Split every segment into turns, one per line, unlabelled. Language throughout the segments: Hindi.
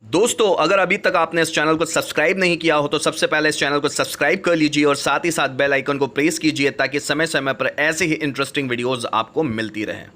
दोस्तों, अगर अभी तक आपने इस चैनल को सब्सक्राइब नहीं किया हो तो सबसे पहले इस चैनल को सब्सक्राइब कर लीजिए और साथ ही साथ बेल आइकन को प्रेस कीजिए ताकि समय समय पर ऐसे ही इंटरेस्टिंग वीडियोस आपको मिलती रहें।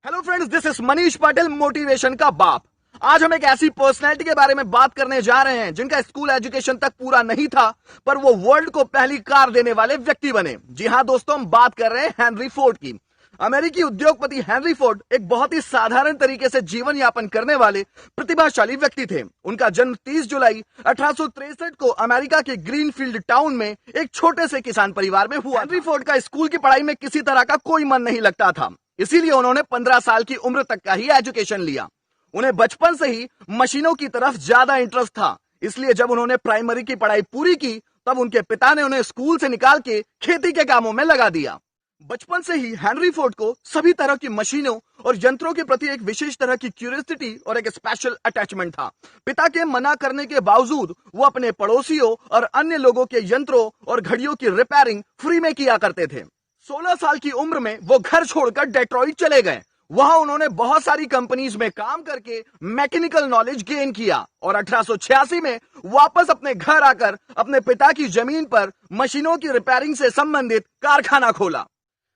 Hello friends, this is Manish Patil, motivation का बाप। आज हम एक ऐसी पर्सनैलिटी के बारे में बात करने जा रहे हैं जिनका स्कूल एजुकेशन तक पूरा नहीं था, पर वो वर्ल्ड को पहली कार देने वाले व्यक्ति बने। जी हां दोस्तों, हम बात कर रहे हैं हेनरी फोर्ड की। अमेरिकी उद्योगपति हेनरी फोर्ड एक बहुत ही साधारण तरीके से जीवन यापन करने वाले प्रतिभाशाली व्यक्ति थे। उनका जन्म 30 जुलाई 1863 को अमेरिका के ग्रीनफील्ड टाउन में एक छोटे से किसान परिवार में हुआ। हेनरी फोर्ड का स्कूल की पढ़ाई में किसी तरह का कोई मन नहीं लगता था, इसीलिए उन्होंने 15 साल की उम्र तक का ही एजुकेशन लिया। उन्हें बचपन से ही मशीनों की तरफ ज्यादा इंटरेस्ट था, इसलिए जब उन्होंने प्राइमरी की पढ़ाई पूरी की तब उनके पिता ने उन्हें स्कूल से निकाल के खेती के कामों में लगा दिया। बचपन से ही हेनरी फोर्ड को सभी तरह की मशीनों और यंत्रों के प्रति एक विशेष तरह की क्यूरियोसिटी और एक स्पेशल अटैचमेंट था। पिता के मना करने के बावजूद वो अपने पड़ोसियों और अन्य लोगों के यंत्रों और घड़ियों की रिपेयरिंग फ्री में किया करते थे। 16 साल की उम्र में वो घर छोड़कर डेट्रॉइट चले गए। वहां उन्होंने बहुत सारी कंपनीज में काम करके मैकेनिकल नॉलेज गेन किया और 1886 में वापस अपने घर आकर अपने पिता की जमीन पर मशीनों की रिपेयरिंग से संबंधित कारखाना खोला।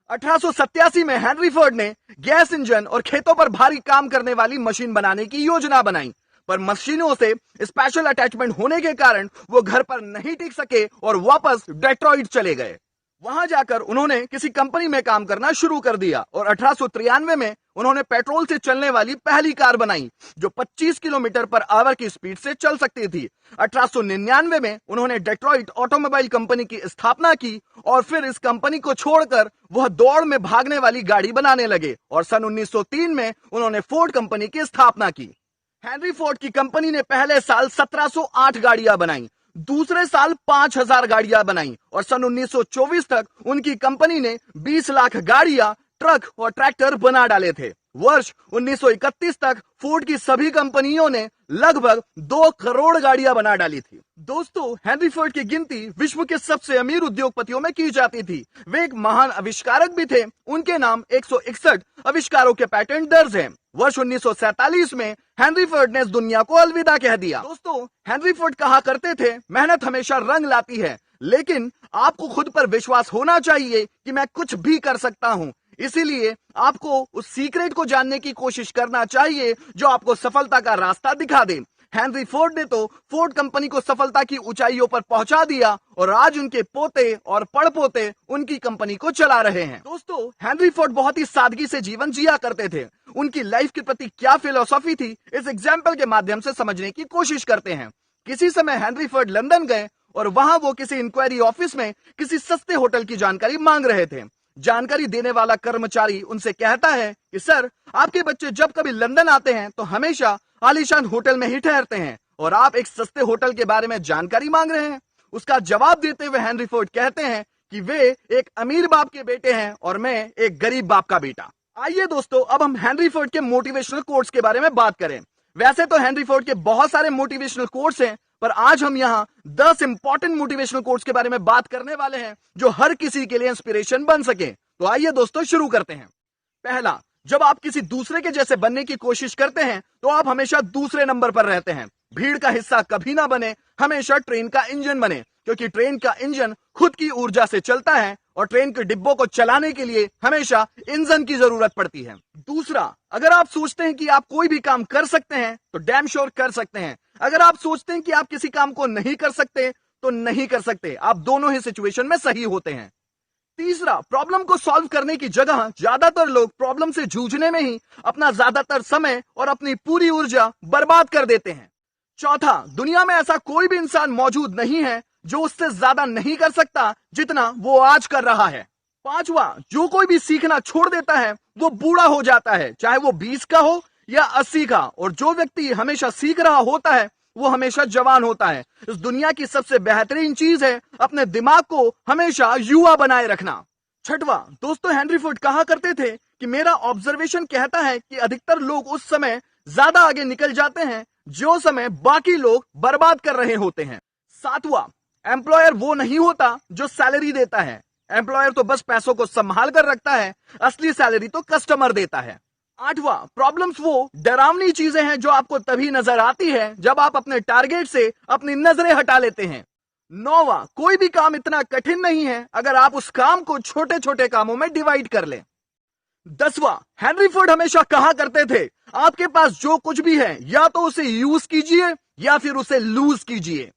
1887 में हेनरी फोर्ड ने गैस इंजन और खेतों पर भारी काम करने वाली मशीन बनाने की योजना बनाई, पर मशीनों से स्पेशल अटैचमेंट होने के कारण वो घर पर नहीं टिक सके और वापस डेट्रॉइट चले गए। वहां जाकर उन्होंने किसी कंपनी में काम करना शुरू कर दिया और 1893 में उन्होंने पेट्रोल से चलने वाली पहली कार बनाई जो 25 किलोमीटर पर आवर की स्पीड से चल सकती थी। 1899 में उन्होंने डेट्रॉइट ऑटोमोबाइल कंपनी की स्थापना की और फिर इस कंपनी को छोड़कर वह दौड़ में भागने वाली गाड़ी बनाने लगे और सन 1903 में उन्होंने फोर्ड कंपनी की स्थापना की। हेनरी फोर्ड की कंपनी ने पहले साल 1708 गाड़ियां बनाई, दूसरे साल 5000 गाड़ियां बनाई और सन 1924 तक उनकी कंपनी ने 20 लाख गाड़ियां, ट्रक और ट्रैक्टर बना डाले थे। वर्ष 1931 तक फोर्ड की सभी कंपनियों ने लगभग 2 करोड़ गाड़ियां बना डाली थी। दोस्तों, हेनरी फोर्ड की गिनती विश्व के सबसे अमीर उद्योगपतियों में की जाती थी। वे एक महान आविष्कारक भी थे। उनके नाम 161 आविष्कारों के पैटेंट दर्ज हैं। वर्ष 1947 में हेनरी फोर्ड ने इस दुनिया को अलविदा कह दिया। दोस्तों, हेनरी फोर्ड कहा करते थे, मेहनत हमेशा रंग लाती है, लेकिन आपको खुद पर विश्वास होना चाहिए कि मैं कुछ भी कर सकता हूं। इसीलिए आपको उस सीक्रेट को जानने की कोशिश करना चाहिए जो आपको सफलता का रास्ता दिखा दे। हेनरी फोर्ड ने तो फोर्ड कंपनी को सफलता की ऊंचाइयों पर पहुंचा दिया और आज उनके पोते और पड़पोते उनकी कंपनी को चला रहे हैं। दोस्तों, हेनरी फोर्ड बहुत ही सादगी से जीवन जिया करते थे। उनकी लाइफ के प्रति क्या फिलॉसफी थी, इस एग्जाम्पल के माध्यम से समझने की कोशिश करते हैं। किसी समय हेनरी फोर्ड लंदन गए और वहां वो किसी इंक्वायरी ऑफिस में किसी सस्ते होटल की जानकारी मांग रहे थे। जानकारी देने वाला कर्मचारी उनसे कहता है कि सर, आपके बच्चे जब कभी लंदन आते हैं तो हमेशा आलीशान होटल में ही ठहरते हैं और आप एक सस्ते होटल के बारे में जानकारी मांग रहे हैं। उसका जवाब देते हुए हेनरी फोर्ड कहते हैं कि वे एक अमीर बाप के बेटे हैं और मैं एक गरीब बाप का बेटा। आइए दोस्तों, अब हम हेनरी फोर्ड के मोटिवेशनल कोट्स के बारे में बात करें। वैसे तो हेनरी फोर्ड के बहुत सारे मोटिवेशनल कोट्स हैं, पर आज हम यहाँ 10 इंपॉर्टेंट मोटिवेशनल कोट्स के बारे में बात करने वाले हैं जो हर किसी के लिए इंस्पिरेशन बन सके। तो आइए दोस्तों, शुरू करते हैं। पहला, जब आप किसी दूसरे के जैसे बनने की कोशिश करते हैं तो आप हमेशा दूसरे नंबर पर रहते हैं। भीड़ का हिस्सा कभी ना बने, हमेशा ट्रेन का इंजन बने, क्योंकि ट्रेन का इंजन खुद की ऊर्जा से चलता है और ट्रेन के डिब्बों को चलाने के लिए हमेशा इंजन की जरूरत पड़ती है। दूसरा, अगर आप सोचते हैं कि आप कोई भी काम कर सकते हैं तो डैम श्योर कर सकते हैं। अगर आप सोचते हैं कि आप किसी काम को नहीं कर सकते तो नहीं कर सकते। आप दोनों ही सिचुएशन में सही होते हैं। तीसरा, प्रॉब्लम को सॉल्व करने की जगह ज्यादातर लोग प्रॉब्लम से जूझने में ही अपना ज्यादातर समय और अपनी पूरी ऊर्जा बर्बाद कर देते हैं। चौथा, दुनिया में ऐसा कोई भी इंसान मौजूद नहीं है जो उससे ज्यादा नहीं कर सकता जितना वो आज कर रहा है। पांचवा, जो कोई भी सीखना छोड़ देता है वो बूढ़ा हो जाता है, चाहे वो 20 का हो या 80 का, और जो व्यक्ति हमेशा सीख रहा होता है वो हमेशा जवान होता है। इस दुनिया की सबसे बेहतरीन चीज है अपने दिमाग को हमेशा युवा बनाए रखना। छठवा, दोस्तों, हेनरी फोर्ड कहा करते थे कि मेरा ऑब्जर्वेशन कहता है कि अधिकतर लोग उस समय ज्यादा आगे निकल जाते हैं जो समय बाकी लोग बर्बाद कर रहे होते हैं। सातवां, एम्प्लॉयर वो नहीं होता जो सैलरी देता है। एम्प्लॉयर तो बस पैसों को संभाल कर रखता है, असली सैलरी तो कस्टमर देता है। 8वां, प्रॉब्लम्स वो डरावनी चीजें हैं जो आपको तभी नजर आती है जब आप अपने टारगेट से अपनी नजरें हटा लेते हैं। 9वां, कोई भी काम इतना कठिन नहीं है अगर आप उस काम को छोटे छोटे कामों में डिवाइड कर लें। 10वां, हेनरी फोर्ड हमेशा कहा करते थे, आपके पास जो कुछ भी है या तो उसे यूज कीजिए या फिर उसे लूज कीजिए।